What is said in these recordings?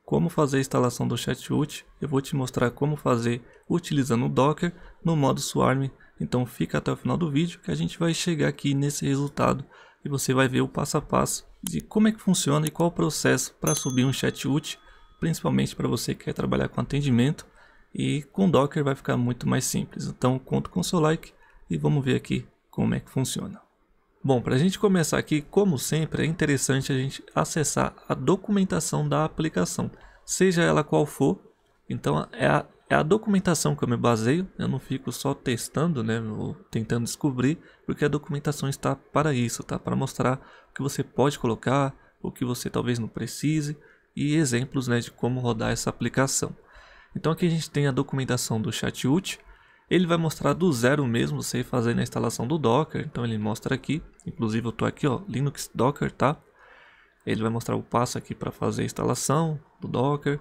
como fazer a instalação do Chat-Ut. Eu vou te mostrar como fazer utilizando o Docker no modo Swarm. Então fica até o final do vídeo que a gente vai chegar aqui nesse resultado e você vai ver o passo a passo de como é que funciona e qual o processo para subir um Chat-Ut, principalmente para você que quer trabalhar com atendimento, e com Docker vai ficar muito mais simples. Então conto com o seu like e vamos ver aqui como é que funciona. Bom, para a gente começar aqui, como sempre, é interessante a gente acessar a documentação da aplicação, seja ela qual for. Então é a documentação que eu me baseio, eu não fico só testando, né, ou tentando descobrir, porque a documentação está para isso, tá? Para mostrar o que você pode colocar, o que você talvez não precise e exemplos, né, de como rodar essa aplicação. Então aqui a gente tem a documentação do Chat-Ut. Ele vai mostrar do zero mesmo, você fazendo a instalação do Docker. Então ele mostra aqui, inclusive eu estou aqui, ó, Linux Docker, tá? Ele vai mostrar o passo aqui para fazer a instalação do Docker.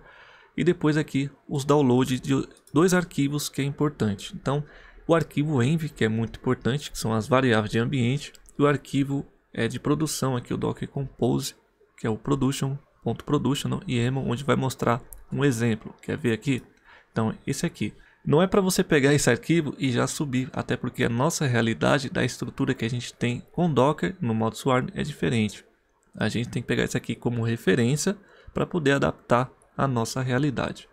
E depois aqui os downloads de dois arquivos que é importante. Então o arquivo env, que é muito importante, que são as variáveis de ambiente. E o arquivo de produção aqui, o Docker Compose, que é o production.production YAML, onde vai mostrar um exemplo. Quer ver aqui? Então esse aqui. Não é para você pegar esse arquivo e já subir, até porque a nossa realidade da estrutura que a gente tem com Docker no modo Swarm é diferente. A gente tem que pegar isso aqui como referência para poder adaptar a nossa realidade.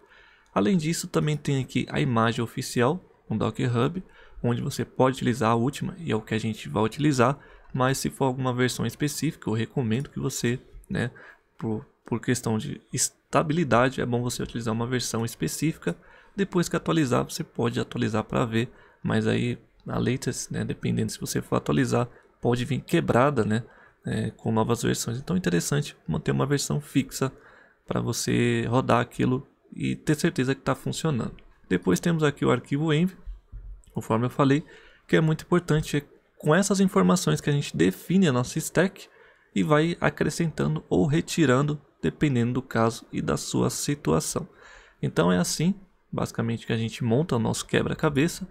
Além disso, também tem aqui a imagem oficial, um Docker Hub, onde você pode utilizar a última, e é o que a gente vai utilizar, mas se for alguma versão específica, eu recomendo que você, né, por questão de estabilidade, é bom você utilizar uma versão específica. Depois que atualizar, você pode atualizar para ver, mas aí a latest, né, dependendo se você for atualizar, pode vir quebrada, né, com novas versões. Então é interessante manter uma versão fixa para você rodar aquilo e ter certeza que está funcionando. Depois temos aqui o arquivo env, conforme eu falei, que é muito importante. Com essas informações que a gente define a nossa stack e vai acrescentando ou retirando, dependendo do caso e da sua situação. Então é assim basicamente que a gente monta o nosso quebra-cabeça.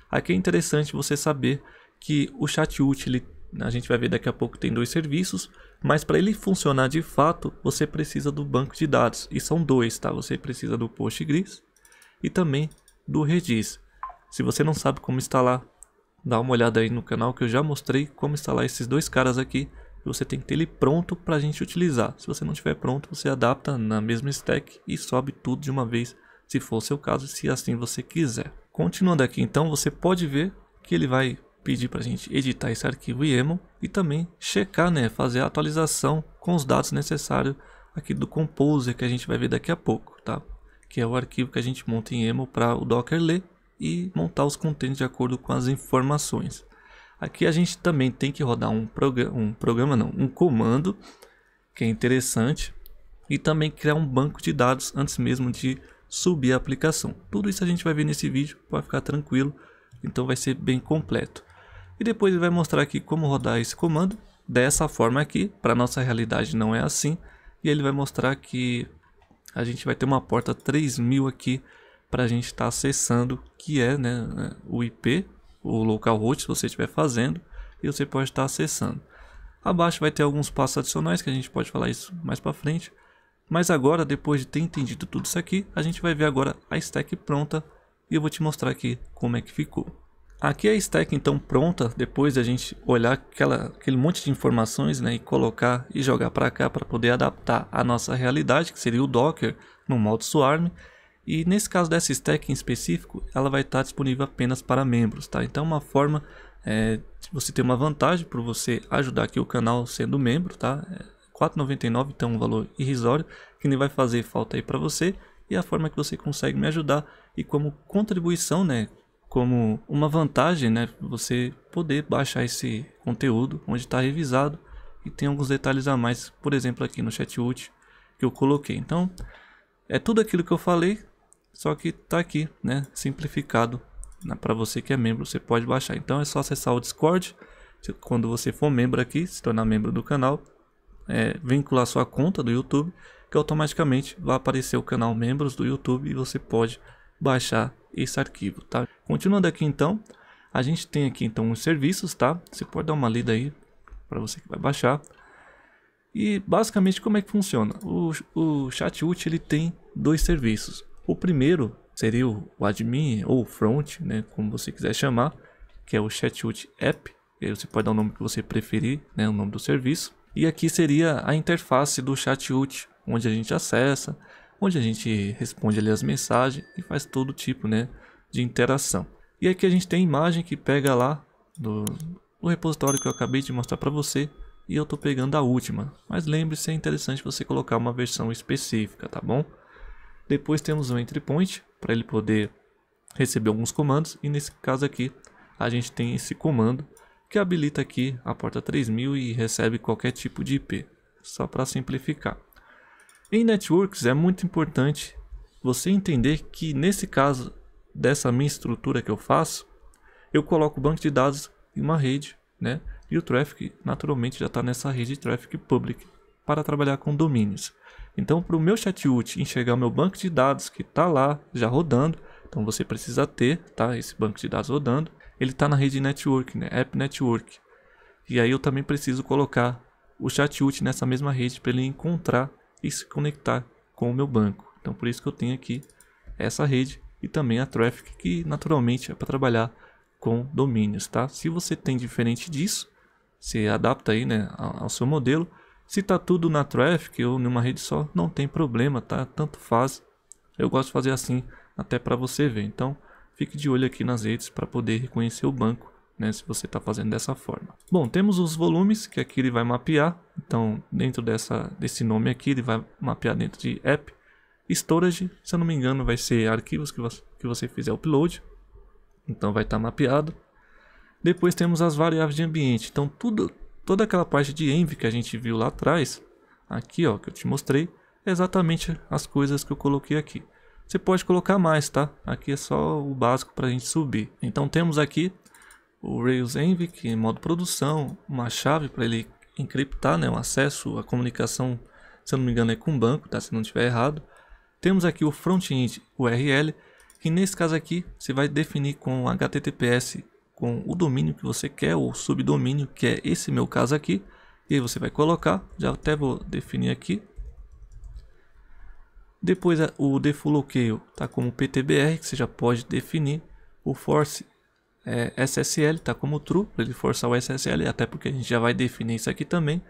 Aqui é interessante você saber que o Chat-Ut, a gente vai ver daqui a pouco, tem dois serviços, mas para ele funcionar de fato, você precisa do banco de dados, e são dois, tá? Você precisa do Postgres e também do Redis. Se você não sabe como instalar, dá uma olhada aí no canal que eu já mostrei como instalar esses dois caras aqui. Você tem que ter ele pronto para a gente utilizar. Se você não tiver pronto, você adapta na mesma stack e sobe tudo de uma vez, se for o seu caso, se assim você quiser. Continuando aqui, então, você pode ver que ele vai pedir para a gente editar esse arquivo YAML e também checar, né, fazer a atualização com os dados necessários aqui do Composer, que a gente vai ver daqui a pouco, tá? Que é o arquivo que a gente monta em YAML para o Docker ler e montar os contêineres de acordo com as informações. Aqui a gente também tem que rodar um comando, que é interessante, e também criar um banco de dados antes mesmo de subir a aplicação. Tudo isso a gente vai ver nesse vídeo, pode ficar tranquilo, então vai ser bem completo. E depois ele vai mostrar aqui como rodar esse comando dessa forma aqui. Para nossa realidade não é assim, e ele vai mostrar que a gente vai ter uma porta 3000 aqui para a gente estar acessando, que é, né, o IP, o localhost, se você estiver fazendo, e você pode estar acessando. Abaixo vai ter alguns passos adicionais que a gente pode falar isso mais para frente. Mas agora, depois de ter entendido tudo isso aqui, a gente vai ver agora a stack pronta e eu vou te mostrar aqui como é que ficou. Aqui é a stack então pronta, depois de a gente olhar aquele monte de informações, né, e colocar e jogar para cá para poder adaptar a nossa realidade, que seria o Docker no modo Swarm. E nesse caso dessa stack em específico, ela vai estar disponível apenas para membros, tá? Então uma forma de você ter uma vantagem por você ajudar aqui o canal sendo membro, tá? R$4,99, então um valor irrisório, que nem vai fazer falta aí para você, e a forma que você consegue me ajudar, e como contribuição, né, como uma vantagem, né, você poder baixar esse conteúdo onde está revisado e tem alguns detalhes a mais, por exemplo aqui no Chat-Ut que eu coloquei. Então é tudo aquilo que eu falei, só que tá aqui, né, simplificado, para você que é membro, você pode baixar. Então é só acessar o Discord, quando você for membro aqui, se tornar membro do canal, vincular sua conta do YouTube, que automaticamente vai aparecer o canal membros do YouTube e você pode baixar esse arquivo, tá? Continuando aqui então, a gente tem aqui então os serviços, tá? Você pode dar uma lida aí para você que vai baixar. E basicamente como é que funciona? O Chat.ult ele tem dois serviços. O primeiro seria o admin ou front, né, como você quiser chamar, que é o Chat.ult App. E aí você pode dar o nome que você preferir, né, o nome do serviço. E aqui seria a interface do Chat.ult, onde a gente acessa, onde a gente responde ali as mensagens e faz todo tipo, né, de interação. E aqui a gente tem a imagem que pega lá do repositório que eu acabei de mostrar para você. E eu estou pegando a última, mas lembre-se, é interessante você colocar uma versão específica, tá bom? Depois temos um entry point para ele poder receber alguns comandos, e nesse caso aqui a gente tem esse comando que habilita aqui a porta 3000 e recebe qualquer tipo de IP, só para simplificar. Em networks é muito importante você entender que nesse caso dessa minha estrutura que eu faço, eu coloco o banco de dados em uma rede, né? E o traffic naturalmente já está nessa rede de traffic public para trabalhar com domínios. Então, para o meu Chat.ult enxergar o meu banco de dados que está lá já rodando, então você precisa ter, tá, esse banco de dados rodando. Ele está na rede network, né, App Network. E aí eu também preciso colocar o Chat.ult nessa mesma rede para ele encontrar e se conectar com o meu banco. Então, por isso que eu tenho aqui essa rede e também a traffic, que naturalmente é para trabalhar com domínios, tá? Se você tem diferente disso, você adapta aí, né, ao seu modelo. Se tá tudo na traffic ou numa rede só, não tem problema, tá? Tanto faz. Eu gosto de fazer assim, até para você ver. Então, fique de olho aqui nas redes para poder reconhecer o banco, né, se você está fazendo dessa forma. Bom, temos os volumes que aqui ele vai mapear. Então, dentro desse nome aqui, ele vai mapear dentro de App. Storage, se eu não me engano, vai ser arquivos que você fizer upload. Então, vai estar mapeado. Depois temos as variáveis de ambiente. Então toda aquela parte de env que a gente viu lá atrás, aqui ó, que eu te mostrei, é exatamente as coisas que eu coloquei aqui. Você pode colocar mais, tá? Aqui é só o básico para a gente subir. Então temos aqui o Rails env, que é modo produção, uma chave para ele encriptar, né, o acesso, a comunicação, se eu não me engano é com o banco, tá? Se não estiver errado. Temos aqui o front-end URL, que nesse caso aqui você vai definir com HTTPS com o domínio que você quer, ou subdomínio, que é esse meu caso aqui. E aí você vai colocar, já até vou definir aqui. Depois o default locale tá como PTBR, que você já pode definir. O force SSL tá como true, para ele forçar o SSL, até porque a gente já vai definir isso aqui também.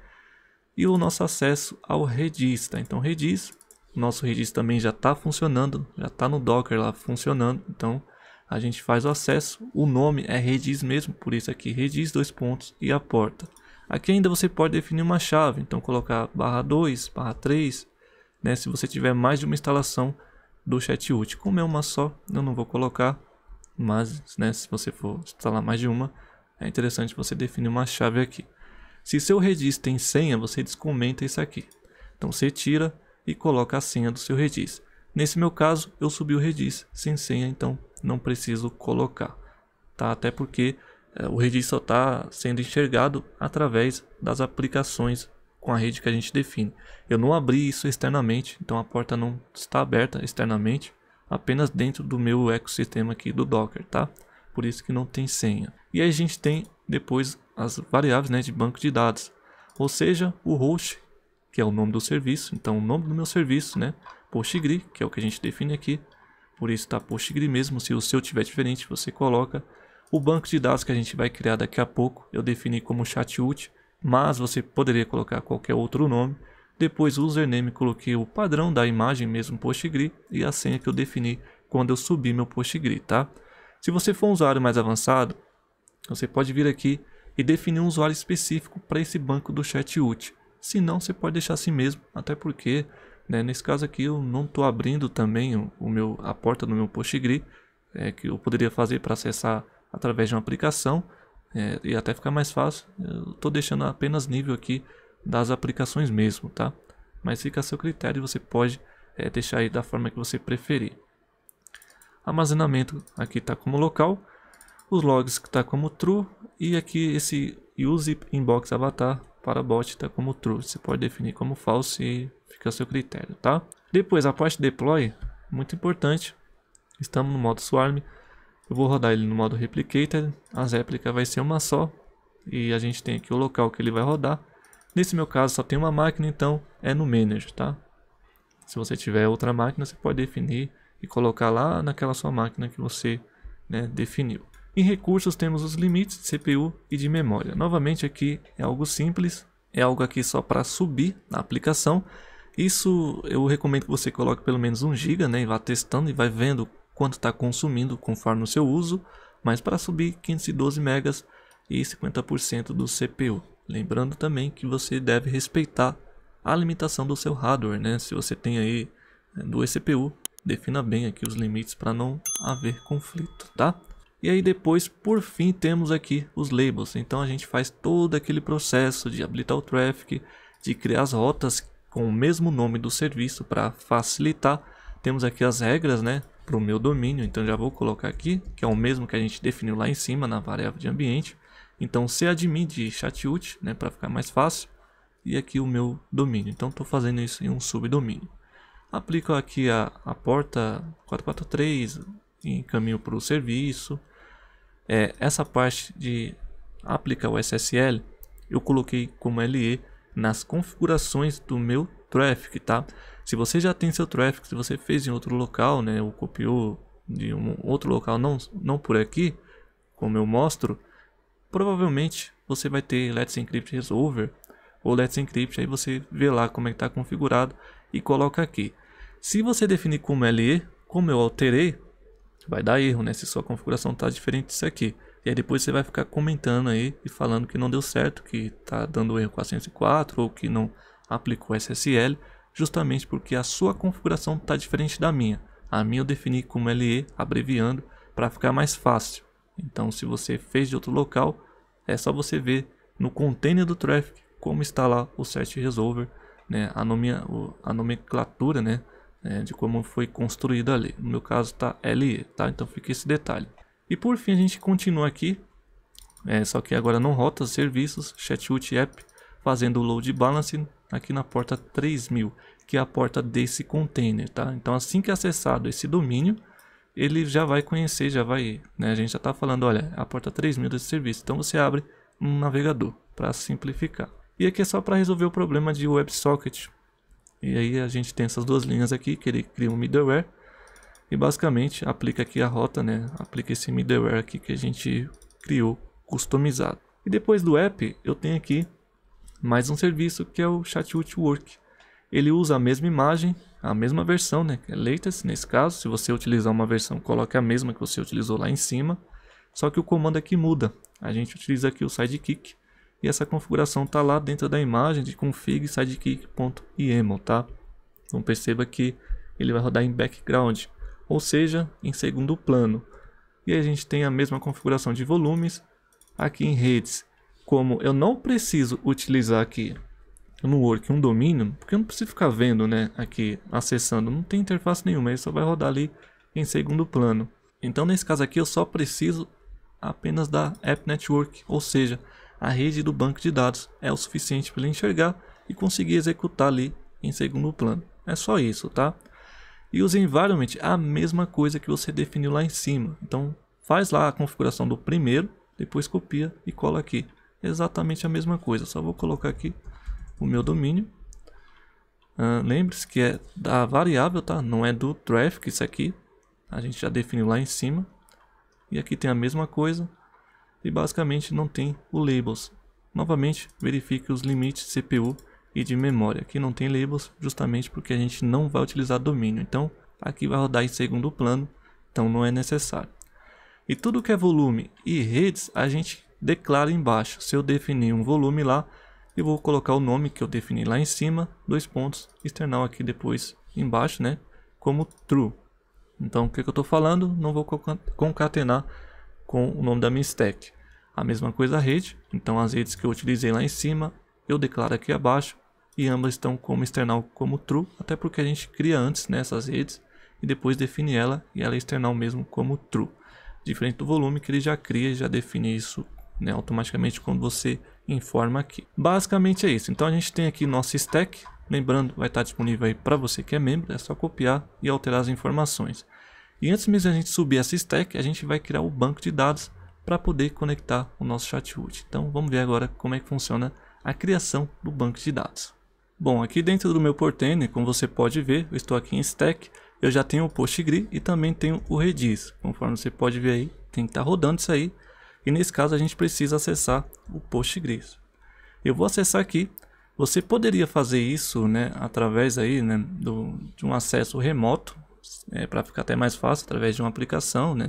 E o nosso acesso ao Redis, tá? Então Redis, o nosso Redis também já está funcionando, já está no Docker lá funcionando, então a gente faz o acesso. O nome é Redis mesmo, por isso aqui Redis 2 pontos e a porta. Aqui ainda você pode definir uma chave, então colocar /2, /3, né, se você tiver mais de uma instalação do Chat.ult. Como é uma só, eu não vou colocar, mas, né, se você for instalar mais de uma, é interessante você definir uma chave aqui. Se seu Redis tem senha, você descomenta isso aqui. Então você tira e coloca a senha do seu Redis. Nesse meu caso, eu subi o Redis sem senha, então não preciso colocar, tá? Até porque o Redis só está sendo enxergado através das aplicações com a rede que a gente define. Eu não abri isso externamente, então a porta não está aberta externamente, apenas dentro do meu ecossistema aqui do Docker, tá? Por isso que não tem senha. E aí a gente tem depois as variáveis, né, de banco de dados, ou seja, o host, que é o nome do serviço. Então o nome do meu serviço, né, Postgre, que é o que a gente define aqui, por isso está Postgre mesmo. Se o seu tiver diferente, você coloca. O banco de dados que a gente vai criar daqui a pouco, eu defini como Chat.ult, mas você poderia colocar qualquer outro nome. Depois o username, coloquei o padrão da imagem mesmo, Postgre, e a senha que eu defini quando eu subir meu Postgre, tá? Se você for um usuário mais avançado, você pode vir aqui e definir um usuário específico para esse banco do Chat.ult. Se não, você pode deixar assim mesmo, até porque, né, nesse caso aqui eu não estou abrindo também a porta do meu Postgre, que eu poderia fazer para acessar através de uma aplicação, e até ficar mais fácil. Eu estou deixando apenas nível aqui das aplicações mesmo, tá? Mas fica a seu critério e você pode deixar aí da forma que você preferir. Armazenamento aqui está como local, os logs que está como true, e aqui esse use inbox avatar para bot está como true. Você pode definir como false e fica a seu critério, tá? Depois a parte deploy, muito importante. Estamos no modo swarm. Eu vou rodar ele no modo replicated. As réplicas vai ser uma só, e a gente tem aqui o local que ele vai rodar. Nesse meu caso só tem uma máquina, então é no Manager, tá? Se você tiver outra máquina, você pode definir e colocar lá naquela sua máquina que você, né, definiu. Em recursos temos os limites de CPU e de memória. Novamente aqui é algo simples, é algo aqui só para subir na aplicação. Isso eu recomendo que você coloque pelo menos 1 GB, né, e vá testando e vai vendo quanto está consumindo conforme o seu uso. Mas para subir 512 MB e 50% do CPU. Lembrando também que você deve respeitar a limitação do seu hardware, né? Se você tem aí 2 CPU, defina bem aqui os limites para não haver conflito, tá? E aí depois, por fim, temos aqui os labels. Então a gente faz todo aquele processo de habilitar o traffic, de criar as rotas com o mesmo nome do serviço para facilitar. Temos aqui as regras, né, para o meu domínio. Então já vou colocar aqui, que é o mesmo que a gente definiu lá em cima na variável de ambiente. Então cadmin de chat.ut, né, para ficar mais fácil. E aqui o meu domínio. Então estou fazendo isso em um subdomínio. Aplico aqui a porta 443 e encaminho para o serviço. Essa parte de aplicar o SSL eu coloquei como LE nas configurações do meu traffic, tá? Se você já tem seu traffic, se você fez em outro local, né, ou copiou de um outro local, não por aqui, como eu mostro, provavelmente você vai ter Let's Encrypt Resolver ou Let's Encrypt, aí você vê lá como é que está configurado e coloca aqui. Se você definir como LE, como eu alterei, vai dar erro, né? Se sua configuração está diferente disso aqui. E aí depois você vai ficar comentando aí e falando que não deu certo, que está dando erro 404 ou que não aplicou SSL, justamente porque a sua configuração está diferente da minha. A minha eu defini como LE, abreviando, para ficar mais fácil. Então se você fez de outro local, é só você ver no container do traffic como está lá o Set Resolver, né? A nomenclatura, né? De como foi construído ali. No meu caso está LE, tá? Então fica esse detalhe. E por fim a gente continua aqui, só que agora não rota serviços, chat.ut app, fazendo o load balancing aqui na porta 3000, que é a porta desse container, tá? Então assim que acessado esse domínio, ele já vai conhecer, já vai, né? A gente já está falando, olha, a porta 3000 desse serviço. Então você abre um navegador para simplificar. E aqui é só para resolver o problema de WebSocket. E aí a gente tem essas duas linhas aqui, que ele cria um middleware e basicamente aplica aqui a rota, né? Aplica esse middleware aqui que a gente criou, customizado. E depois do app, eu tenho aqui mais um serviço que é o chat.ut work. Ele usa a mesma imagem, a mesma versão, né? Que é latest nesse caso. Se você utilizar uma versão, coloque a mesma que você utilizou lá em cima. Só que o comando aqui muda. A gente utiliza aqui o sidekick. E essa configuração está lá dentro da imagem de config sidekick.yaml, tá? Então perceba que ele vai rodar em background, ou seja, em segundo plano. E aí a gente tem a mesma configuração de volumes aqui em redes. Como eu não preciso utilizar aqui no work um domínio, porque eu não preciso ficar vendo, né, aqui acessando, não tem interface nenhuma, ele só vai rodar ali em segundo plano. Então nesse caso aqui eu só preciso apenas da App Network, ou seja, a rede do banco de dados é o suficiente para ele enxergar e conseguir executar ali em segundo plano. É só isso, tá? E os environment, a mesma coisa que você definiu lá em cima. Então faz lá a configuração do primeiro, depois copia e cola aqui. Exatamente a mesma coisa, só vou colocar aqui o meu domínio. Lembre-se que é da variável, tá? Não é do traffic, isso aqui. A gente já definiu lá em cima. E aqui tem a mesma coisa. E basicamente não tem o labels. Novamente, verifique os limites de CPU e de memória. Aqui não tem labels, justamente porque a gente não vai utilizar domínio. Então, aqui vai rodar em segundo plano, então não é necessário. E tudo que é volume e redes, a gente declara embaixo. Se eu definir um volume lá, eu vou colocar o nome que eu defini lá em cima, dois pontos, external aqui depois embaixo, né, como true. Então, o que eu estou falando? Não vou concatenar com o nome da minha stack. A mesma coisa a rede, então as redes que eu utilizei lá em cima, eu declaro aqui abaixo e ambas estão como external como true, até porque a gente cria antes nessas redes e depois define ela e ela é external mesmo como true. Diferente do volume que ele já cria e já define isso, né, automaticamente quando você informa aqui. Basicamente é isso, então a gente tem aqui nosso stack, lembrando vai estar disponível aí para você que é membro, é só copiar e alterar as informações. E antes mesmo de a gente subir essa stack, a gente vai criar o banco de dados para poder conectar o nosso chat.ut. Então vamos ver agora como é que funciona a criação do banco de dados. Bom, aqui dentro do meu Portainer, como você pode ver, eu estou aqui em Stack, eu já tenho o Postgre e também tenho o Redis. Conforme você pode ver aí, tem que estar rodando isso aí. E nesse caso a gente precisa acessar o Postgres. Eu vou acessar aqui. Você poderia fazer isso, né, através aí, né, de um acesso remoto, para ficar até mais fácil, através de uma aplicação, né,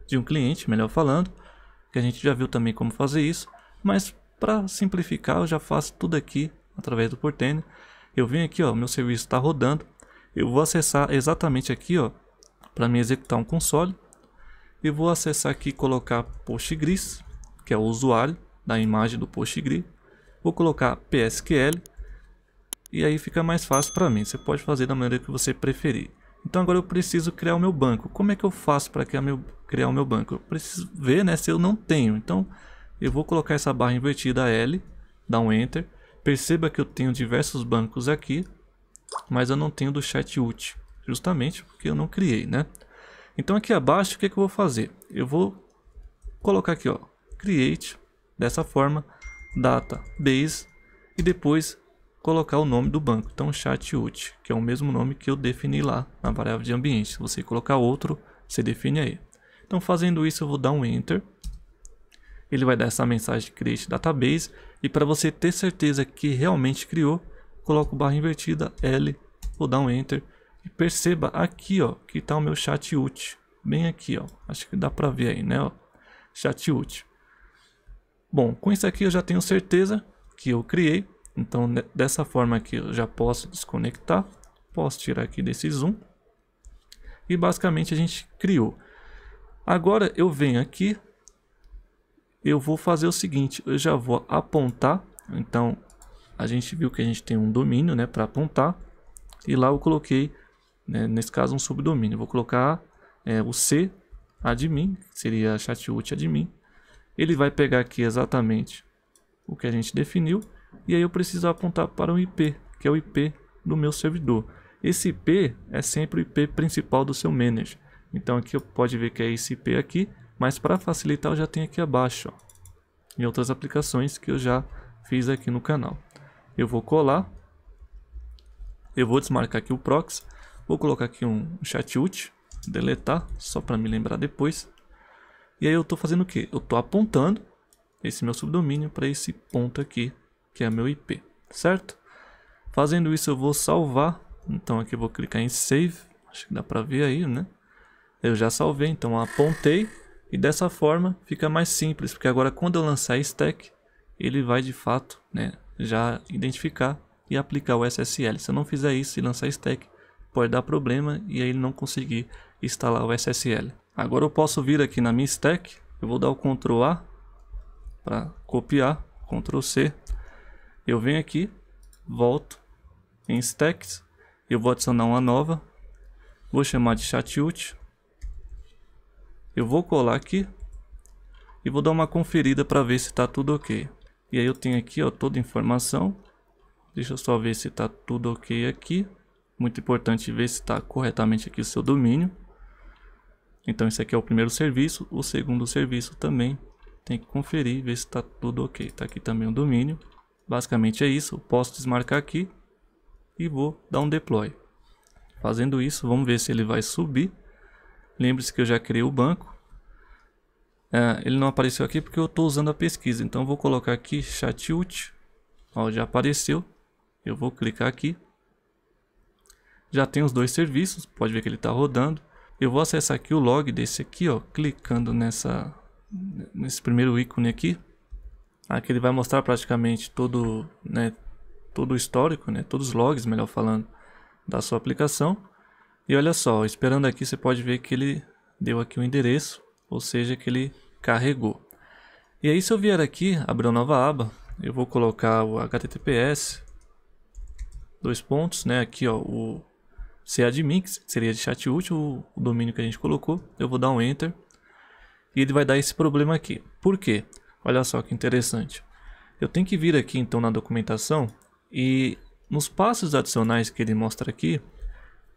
de um cliente, melhor falando, que a gente já viu também como fazer isso. Mas para simplificar, eu já faço tudo aqui através do Portainer. Eu venho aqui, ó, meu serviço está rodando. Eu vou acessar exatamente aqui, ó, para me executar um console. Eu vou acessar aqui e colocar Postgres, que é o usuário da imagem do Postgre. Vou colocar PSQL e aí fica mais fácil para mim. Você pode fazer da maneira que você preferir. Então agora eu preciso criar o meu banco. Como é que eu faço para criar o meu banco? Eu preciso ver, né, se eu não tenho. Então eu vou colocar essa barra invertida L, dar um Enter. Perceba que eu tenho diversos bancos aqui, mas eu não tenho do Chat.ut, justamente porque eu não criei, né? Então aqui abaixo, o que eu vou fazer? Eu vou colocar aqui, ó, Create, dessa forma, Database, e depois colocar o nome do banco. Então Chat.ut, que é o mesmo nome que eu defini lá na variável de ambiente. Se você colocar outro, você define aí. Então fazendo isso eu vou dar um Enter. Ele vai dar essa mensagem de Create Database. E para você ter certeza que realmente criou, coloco barra invertida L, vou dar um Enter. E perceba aqui, ó, que está o meu Chat.ut. Bem aqui, ó. Acho que dá para ver aí, né? Ó, Chat.ut. Bom, com isso aqui eu já tenho certeza que eu criei. Então dessa forma aqui eu já posso desconectar. Posso tirar aqui desse zoom. E basicamente a gente criou. Agora eu venho aqui. Eu vou fazer o seguinte. Eu já vou apontar. Então a gente viu que a gente tem um domínio, né, para apontar. E lá eu coloquei, né, nesse caso um subdomínio. Eu vou colocar o C admin, que seria Chat.ut admin. Ele vai pegar aqui exatamente o que a gente definiu. E aí eu preciso apontar para o IP, que é o IP do meu servidor. Esse IP é sempre o IP principal do seu manager. Então aqui eu pode ver que é esse IP aqui, mas para facilitar eu já tenho aqui abaixo, ó, em outras aplicações que eu já fiz aqui no canal. Eu vou colar, eu vou desmarcar aqui o proxy, vou colocar aqui um Chat.ut, deletar, só para me lembrar depois. E aí eu estou fazendo o que? Eu estou apontando esse meu subdomínio para esse ponto aqui, que é meu IP, certo? Fazendo isso eu vou salvar. Então aqui eu vou clicar em Save, acho que dá para ver aí, né? Eu já salvei, então apontei. E dessa forma fica mais simples, porque agora quando eu lançar Stack, ele vai de fato, né, já identificar e aplicar o SSL. Se eu não fizer isso e lançar Stack, pode dar problema e aí ele não conseguir instalar o SSL. Agora eu posso vir aqui na minha Stack, eu vou dar o Ctrl A para copiar, Ctrl C. Eu venho aqui, volto em Stacks, eu vou adicionar uma nova, vou chamar de Chat.ut. Eu vou colar aqui e vou dar uma conferida para ver se está tudo ok. E aí eu tenho aqui, ó, toda a informação. Deixa eu só ver se está tudo ok aqui. Muito importante ver se está corretamente aqui o seu domínio. Então esse aqui é o primeiro serviço. O segundo serviço também tem que conferir, ver se está tudo ok. Está aqui também o domínio. Basicamente é isso. Eu posso desmarcar aqui e vou dar um deploy. Fazendo isso, vamos ver se ele vai subir. Lembre-se que eu já criei o banco. Ele não apareceu aqui porque eu estou usando a pesquisa. Então eu vou colocar aqui Chat.ut. Ó, já apareceu. Eu vou clicar aqui. Já tem os dois serviços. Pode ver que ele está rodando. Eu vou acessar aqui o log desse aqui, ó, clicando nesse primeiro ícone aqui. Aqui ele vai mostrar praticamente todo, né, todo o histórico, né, todos os logs, melhor falando, da sua aplicação. E olha só, esperando aqui você pode ver que ele deu aqui um endereço, ou seja, que ele carregou. E aí se eu vier aqui, abrir uma nova aba, eu vou colocar o HTTPS, dois pontos, né, aqui ó, o cadmin, que seria de Chat.ut, o domínio que a gente colocou. Eu vou dar um Enter e ele vai dar esse problema aqui. Por quê? Olha só que interessante. Eu tenho que vir aqui então na documentação e nos passos adicionais que ele mostra aqui,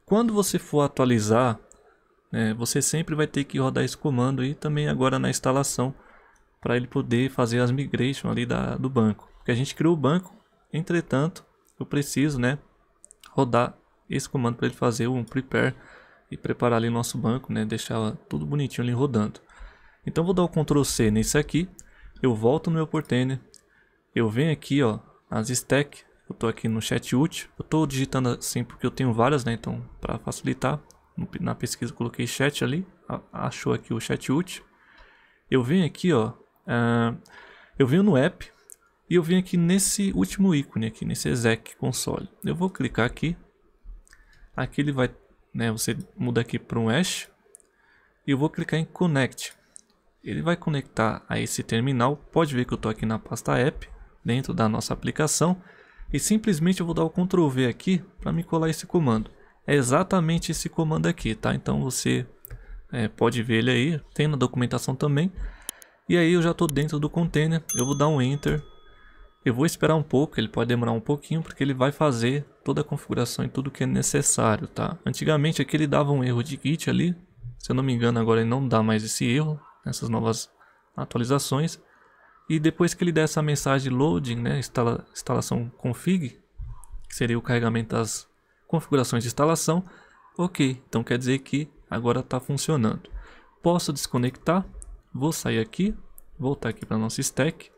quando você for atualizar, né, você sempre vai ter que rodar esse comando e também agora na instalação para ele poder fazer as migrations ali do banco. porque a gente criou o banco. Entretanto, eu preciso, né, rodar esse comando para ele fazer um prepare e preparar ali nosso banco, né, deixar tudo bonitinho ali rodando. Então vou dar o Ctrl C nesse aqui, eu volto no meu Portainer, eu venho aqui, ó, nas stack, eu tô aqui no chat útil, eu tô digitando assim porque eu tenho várias, né, então para facilitar, na pesquisa eu coloquei chat ali, achou aqui o chat útil. Eu venho aqui, ó, eu venho no app e eu venho aqui nesse último ícone aqui, nesse exec console. Eu vou clicar aqui, aqui ele vai, né, você muda aqui para um hash e eu vou clicar em connect. Ele vai conectar a esse terminal. Pode ver que eu estou aqui na pasta app, dentro da nossa aplicação, e simplesmente eu vou dar o Ctrl V aqui para me colar esse comando. É exatamente esse comando aqui, tá? Então você pode ver ele aí, tem na documentação também. E aí eu já estou dentro do container, eu vou dar um enter. Eu vou esperar um pouco, ele pode demorar um pouquinho, porque ele vai fazer toda a configuração e tudo que é necessário, tá? Antigamente aqui ele dava um erro de git ali, se eu não me engano agora ele não dá mais esse erro, nessas novas atualizações. E depois que ele der essa mensagem loading, né, instalação config, que seria o carregamento das configurações de instalação, ok, então quer dizer que agora está funcionando. Posso desconectar, vou sair aqui, voltar aqui para a nossa stack,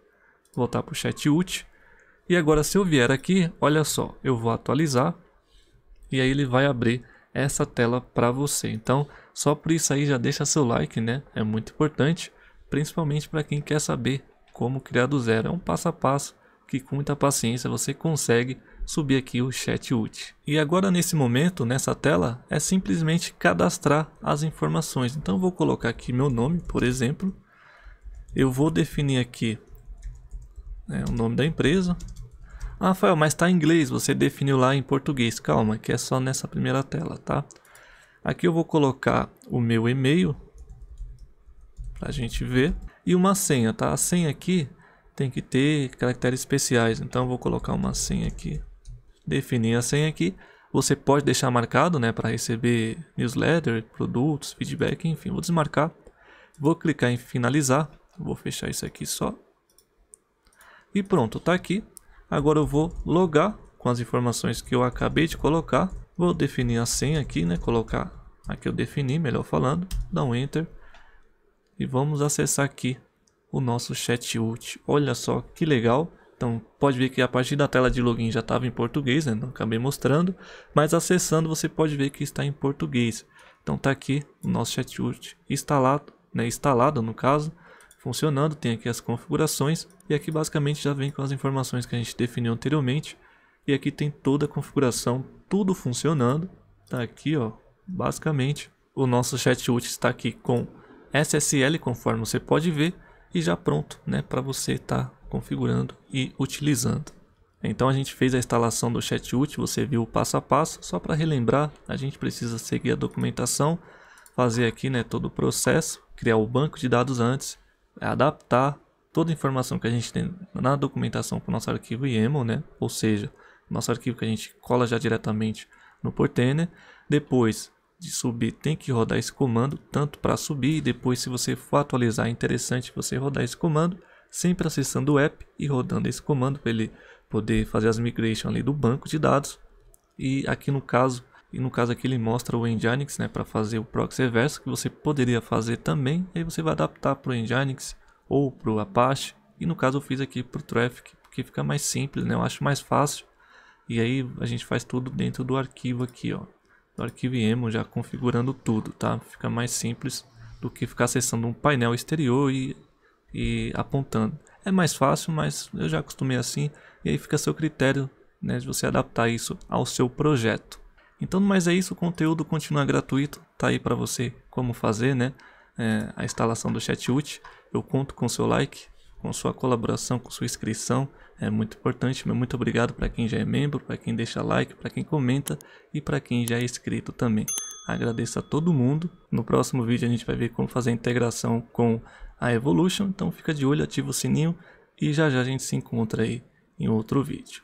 voltar para o chat útil, e agora se eu vier aqui, olha só, eu vou atualizar, e aí ele vai abrir essa tela para você. Então só por isso aí já deixa seu like, né, é muito importante, principalmente para quem quer saber como criar do zero. É um passo a passo que com muita paciência você consegue subir aqui o chat útil. E agora nesse momento, nessa tela, é simplesmente cadastrar as informações. Então eu vou colocar aqui meu nome, por exemplo. Eu vou definir aqui o nome da empresa. Ah, Rafael, mas está em inglês, você definiu lá em português. Calma, que é só nessa primeira tela, tá? Aqui eu vou colocar o meu e-mail para a gente ver. E uma senha, tá? A senha aqui tem que ter caracteres especiais. Então eu vou colocar uma senha aqui. Definir a senha aqui. Você pode deixar marcado, né, para receber newsletter, produtos, feedback, enfim. Vou desmarcar. Vou clicar em finalizar. Vou fechar isso aqui só. E pronto, tá aqui. Agora eu vou logar com as informações que eu acabei de colocar. Vou definir a senha aqui, né? Colocar aqui eu defini, melhor falando. Dá um enter. E vamos acessar aqui o nosso chat útil. Olha só que legal. Então pode ver que a partir da tela de login já estava em português, né? Não acabei mostrando. Mas acessando você pode ver que está em português. Então tá aqui o nosso chat útil instalado, né? Instalado no caso. Funcionando, tem aqui as configurações. E aqui basicamente já vem com as informações que a gente definiu anteriormente. E aqui tem toda a configuração, tudo funcionando. Tá aqui, ó. Basicamente o nosso chat útil está aqui com SSL, conforme você pode ver, e já pronto, né, para você estar configurando e utilizando. Então a gente fez a instalação do chat útil, você viu o passo a passo. Só para relembrar, a gente precisa seguir a documentação, fazer aqui, né, todo o processo, criar o banco de dados antes, adaptar toda a informação que a gente tem na documentação para o nosso arquivo YAML, né, ou seja, nosso arquivo que a gente cola já diretamente no Portainer. Depois de subir, tem que rodar esse comando, tanto para subir, e depois se você for atualizar, é interessante você rodar esse comando, sempre acessando o app e rodando esse comando para ele poder fazer as migrations ali do banco de dados. E aqui no caso aqui ele mostra o Nginx, né, para fazer o proxy reverso, que você poderia fazer também, e aí você vai adaptar para o Nginx ou para o Apache, e no caso eu fiz aqui para o Traffic, porque fica mais simples, né, eu acho mais fácil, e aí a gente faz tudo dentro do arquivo aqui, ó. Do arquivo YAML, já configurando tudo, tá? Fica mais simples do que ficar acessando um painel exterior e apontando. É mais fácil, mas eu já acostumei assim, e aí fica a seu critério, né, de você adaptar isso ao seu projeto. Então, mas é isso, o conteúdo continua gratuito, tá aí para você como fazer, né, a instalação do chat útil. Eu conto com seu like, com sua colaboração, com sua inscrição. É muito importante. Muito obrigado para quem já é membro, para quem deixa like, para quem comenta e para quem já é inscrito também. Agradeço a todo mundo. No próximo vídeo a gente vai ver como fazer a integração com a Evolution. Então fica de olho, ativa o sininho e já já a gente se encontra aí em outro vídeo.